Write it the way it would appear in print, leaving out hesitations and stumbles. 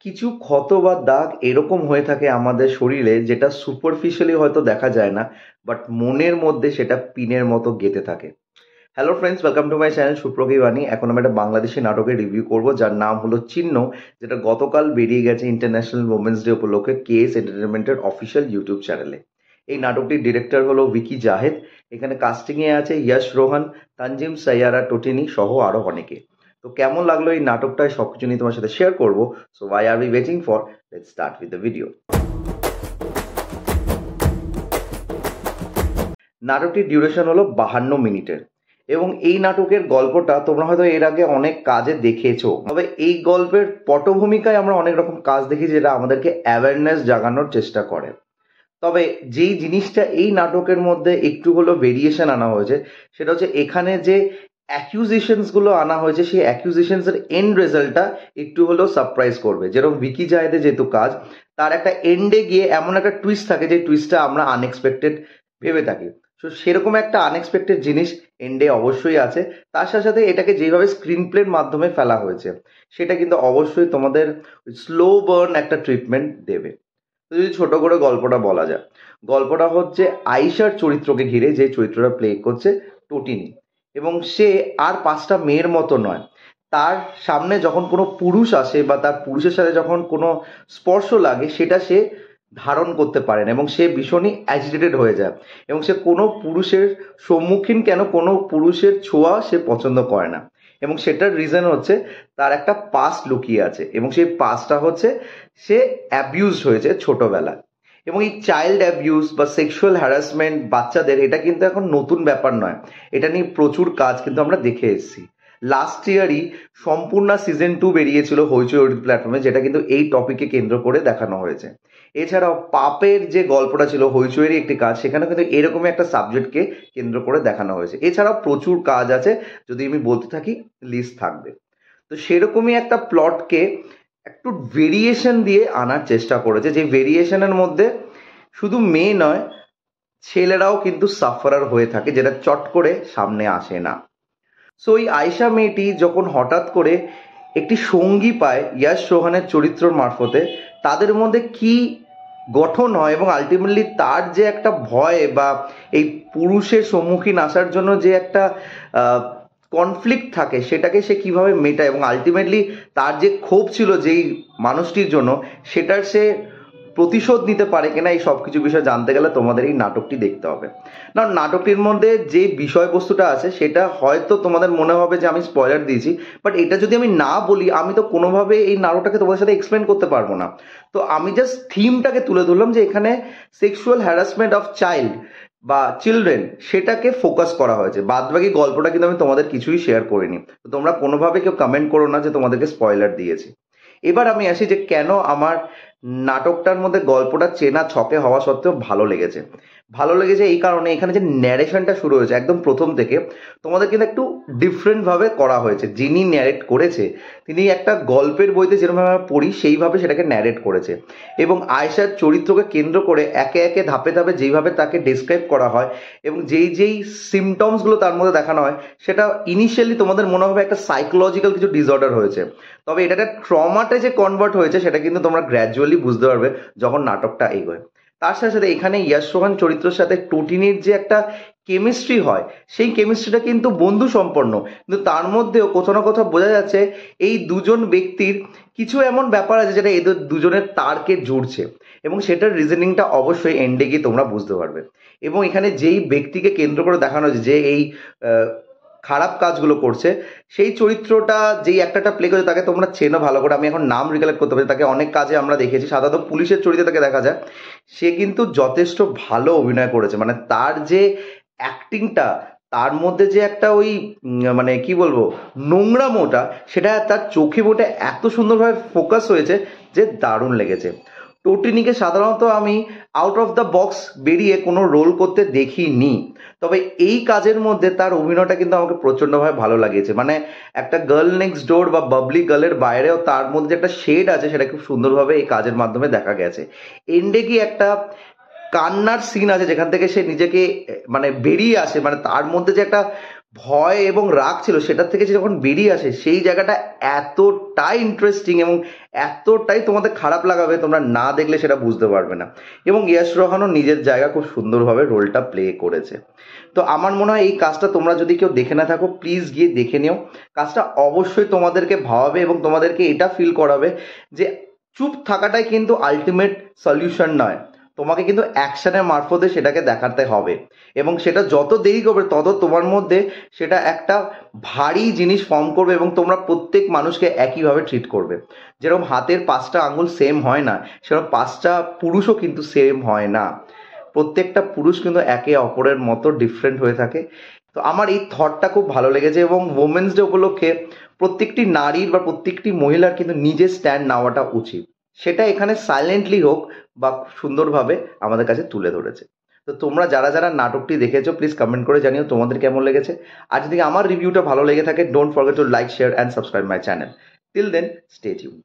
কিছু ক্ষত বা দাগ এরকম হয়ে থাকে আমাদের শরীরে যেটা সুপারফিশিয়ালি হয়তো দেখা যায় না, বাট মনের মধ্যে সেটা পিনের মতো গেঁথে থাকে। Hello friends, welcome to my channel সুপ্রকি বাণী। এখন আমি একটা বাংলাদেশি নাটকের রিভিউ করব যার নাম হলো চিহ্ন, যেটা গতকাল বেরিয়ে গেছে ইন্টারন্যাশনাল ওমেন্স ডে উপলক্ষে কেএস এন্টারটেনমেন্টের অফিসিয়াল ইউটিউব চ্যানেলে। এই নাটকটির ডিরেক্টর হলো ভিকি জাহেদ। এখানে কাস্টিংয়ে আছে ইয়াশ রোহান, তানজিম সাইয়ারা টোটিনি সহ আরো অনেকে। তো কেমন লাগলো এই নাটকটা, সবকিছু নিয়ে তোমার সাথে শেয়ার করবো। So why are we waiting for, let's start with the video. নাটকটির ডিউরেশন হলো 52 মিনিটের এবং এই নাটকের গল্পটা তোমরা হয়তো এর আগে অনেক কাজে দেখেছো। তবে এই গল্পের পটভূমিকায় আমরা অনেক রকম কাজ দেখি যেটা আমাদেরকে অ্যাওয়ারনেস জাগানোর চেষ্টা করে। তবে যেই জিনিসটা এই নাটকের মধ্যে একটু হলো ভেরিয়েশন আনা হয়েছে, সেটা হচ্ছে এখানে যে অ্যাকিউজেশনস গুলো আনা হয়েছে সেই অ্যাকিউজেশনস এর এন্ড রেজাল্টটা একটু হলেও সারপ্রাইজ করবে। যেরকম ভিকি জাহেদের যেহেতু কাজ, তার একটা এন্ডে গিয়ে এমন একটা টুইস্ট থাকে যে টুইস্টটা আমরা আনএক্সপেক্টেড ভেবে থাকি। তো সেরকম একটা আনএক্সপেক্টেড জিনিস এন্ডে অবশ্যই আছে। তার সাথে সাথে এটাকে যেভাবে স্ক্রিন প্লের মাধ্যমে ফেলা হয়েছে সেটা কিন্তু অবশ্যই তোমাদের স্লো বার্ন একটা ট্রিটমেন্ট দেবে। তো যদি ছোট করে গল্পটা বলা যায়, গল্পটা হচ্ছে আয়শার চরিত্রকে ঘিরে, যে চরিত্রটা প্লে করছে টোটিনি, এবং সে আর 5টা মেয়ের মতো নয়। তার সামনে যখন কোনো পুরুষ আসে বা তার পুরুষের সাথে যখন কোনো স্পর্শ লাগে সেটা সে ধারণ করতে পারে না এবং সে ভীষণই অ্যাজিটেটেড হয়ে যায় এবং সে কোনো পুরুষের সম্মুখীন কোনো পুরুষের ছোঁয়া সে পছন্দ করে না। এবং সেটার রিজন হচ্ছে তার একটা পাস্ট লুকিয়ে আছে এবং সেই পাস্টটা হচ্ছে সে অ্যাবিউজড হয়েছে ছোটবেলায়। এবং এই চাইল্ড অ্যাবিউজ বা সেক্সুয়াল হ্যারাসমেন্ট বাচ্চাদের, এটা কিন্তু এখন নতুন ব্যাপার নয়। এটা নিয়ে প্রচুর কাজ কিন্তু আমরা দেখে এসেছি। লাস্ট ইয়ারই সম্পূর্ণ সিজন 2 বেরিয়েছিল হইচই ওটিটি প্ল্যাটফর্মে, যেটা কিন্তু এই টপিকে কেন্দ্র করে দেখানো হয়েছে। এছাড়াও পাপের যে গল্পটা ছিল হইচইয়েরই একটি কাজ, সেখানে কিন্তু এরকমই একটা সাবজেক্টকে কেন্দ্র করে দেখানো হয়েছে। এছাড়াও প্রচুর কাজ আছে, যদি আমি বলতে থাকি লিস্ট থাকবে। তো সেরকমই একটা প্লটকে একটু ভেরিয়েশন দিয়ে আনার চেষ্টা করেছে, যে ভেরিয়েশনের মধ্যে শুধু মেয়ে নয়, ছেলেরাও কিন্তু সাফারার হয়ে থাকে, যেটা চট করে সামনে আসে না। সো এই আয়শা মেয়েটি যখন হঠাৎ করে একটি সঙ্গী পায় ইয়াশ রোহানের চরিত্রর মারফতে, তাদের মধ্যে কি গঠন হয় এবং আলটিমেটলি তার যে একটা ভয় বা এই পুরুষের সম্মুখীন আসার জন্য যে একটা কনফ্লিক্ট থাকে, সেটাকে সে কিভাবে মেটায় এবং আলটিমেটলি তার যে ক্ষোভ ছিল যেই মানুষটির জন্য, সেটার সে প্রতিশোধ নিতে পারে কিনা, এই সব কিছু বিষয় জানতে গেলে তোমাদের এই নাটকটি দেখতে হবে। না, নাটকটির মধ্যে যে বিষয়বস্তুটা আছে সেটা হয়তো তোমাদের মনে হবে যে আমি স্পয়লার দিয়েছি, বাট এটা যদি আমি না বলি আমি তো কোনোভাবে এই নাটকটাকে তোমাদের সাথে এক্সপ্লেন করতে পারবো না। তো আমি জাস্ট থিমটাকে তুলে ধরলাম যে এখানে সেক্সুয়াল হ্যারাসমেন্ট অফ চাইল্ড বা চিলড্রেন, সেটাকে ফোকাস করা হয়েছে। বাদ বাকি গল্পটা কিন্তু আমি তোমাদের কিছুই শেয়ার করিনি। তো তোমরা কোনোভাবে কেউ কমেন্ট করো না যে তোমাদেরকে স্পয়লার দিয়েছি। এবার আমি আসি যে কেন আমার নাটকটার মধ্যে গল্পটা চেনা ছকে হওয়া সত্ত্বেও ভালো লেগেছে। ভালো লেগেছে এই কারণে, এখানে যে ন্যারেশনটা শুরু হয়েছে একদম প্রথম থেকে, তোমাদের কিন্তু একটু ডিফারেন্টভাবে করা হয়েছে। যিনি ন্যারেট করেছে তিনি একটা গল্পের বইতে যেরকমভাবে আমরা পড়ি সেইভাবে সেটাকে ন্যারেট করেছে এবং আয়েশার চরিত্রকে কেন্দ্র করে একে একে ধাপে ধাপে যেইভাবে তাকে ডেসক্রাইব করা হয় এবং যেই যেই সিমটমসগুলো তার মধ্যে দেখানো হয়, সেটা ইনিশিয়ালি তোমাদের মনে হবে একটা সাইকোলজিক্যাল কিছু ডিসঅর্ডার হয়েছে। তবে এটা একটা ট্রমাতে যে কনভার্ট হয়েছে সেটা কিন্তু তোমরা গ্র্যাজুয়ালি বুঝতে পারবে যখন নাটকটা এগোয়। তার সাথে সাথে এখানে ইয়াশ রোহান চরিত্রের সাথে টোটিনির যে একটা কেমিস্ট্রি হয়, সেই কেমিস্ট্রিটা কিন্তু বন্ধু সম্পন্ন, কিন্তু তার মধ্যেও কোথাও না কোথাও বোঝা যাচ্ছে এই দুজন ব্যক্তির কিছু এমন ব্যাপার আছে যেটা এদের দুজনের তারকে জুড়ছে এবং সেটার রিজনিংটা অবশ্যই এন্ডে গিয়ে তোমরা বুঝতে পারবে। এবং এখানে যেই ব্যক্তিকে কেন্দ্র করে দেখানো হয়েছে যে এই খারাপ কাজগুলো করছে, সেই চরিত্রটা যেই একটা প্লে করছে তাকে তোমরা চেনো ভালো করে। আমি এখন নাম রিকালেক্ট করতে পারি, তাকে অনেক কাজে আমরা দেখেছি, সাধারণত পুলিশের চরিত্রে তাকে দেখা যায়। সে কিন্তু যথেষ্ট ভালো অভিনয় করেছে, মানে তার যে অ্যাক্টিংটা, তার মধ্যে যে একটা ওই মানে কি বলবো নোংরামোটা, সেটা তার চোখে মোটে এত সুন্দরভাবে ফোকাস হয়েছে যে দারুণ লেগেছে। টোটিনিকে সাধারণত আমি আউট অফ দ্য বক্স বেরিয়ে কোনো রোল করতে দেখিনি, তবে এই কাজের মধ্যে তার অভিনয়টা কিন্তু আমাকে প্রচণ্ডভাবে ভালো লাগিয়েছে। মানে একটা গার্ল নেক্সট ডোর বা বাবলি গার্লের বাইরেও তার মধ্যে একটা শেড আছে, সেটা খুব সুন্দরভাবে এই কাজের মাধ্যমে দেখা গেছে। এন্ডে কি একটা কান্নার সিন আছে যেখান থেকে সে নিজেকে মানে বেরিয়ে আসে, মানে তার মধ্যে যে একটা ভয় এবং রাগ ছিল সেটার থেকে যে যখন বেরিয়ে আসে সেই জায়গাটা এতটাই ইন্টারেস্টিং এবং এতটাই তোমাদের খারাপ লাগাবে, তোমরা না দেখলে সেটা বুঝতে পারবে না। এবং ইয়াশ রোহানও নিজের জায়গা খুব সুন্দরভাবে রোলটা প্লে করেছে। তো আমার মনে হয় এই কাজটা তোমরা যদি কেউ দেখে না থাকো প্লিজ গিয়ে দেখে নিও। কাজটা অবশ্যই তোমাদেরকে ভাবাবে এবং তোমাদেরকে এটা ফিল করাবে যে চুপ থাকাটাই কিন্তু আলটিমেট সলিউশন নয়, তোমাকে কিন্তু অ্যাকশনের মারফতে সেটাকে দেখাতে হবে। এবং সেটা যত দেরি করবে তত তোমার মধ্যে সেটা একটা ভারী জিনিস ফর্ম করবে এবং তোমরা প্রত্যেক মানুষকে একইভাবে ট্রিট করবে। যেরকম হাতের 5টা আঙুল সেম হয় না, সেরকম 5টা পুরুষও কিন্তু সেম হয় না। প্রত্যেকটা পুরুষ কিন্তু একে অপরের মতো ডিফারেন্ট হয়ে থাকে। তো আমার এই থটটা খুব ভালো লেগেছে এবং ওমেন্স ডে উপলক্ষে প্রত্যেকটি নারীর বা প্রত্যেকটি মহিলার কিন্তু নিজের স্ট্যান্ড নেওয়াটা উচিত। সেটা এখানে সাইলেন্টলি হোক বা সুন্দরভাবে আমাদের কাছে তুলে ধরেছে। তো তোমরা যারা যারা নাটকটি দেখেছো প্লিজ কমেন্ট করে জানিও তোমাদের কেমন লেগেছে। আর যদি আমার রিভিউটা ভালো লেগে থাকে don't forget to like share and subscribe my channel. Till then stay tuned.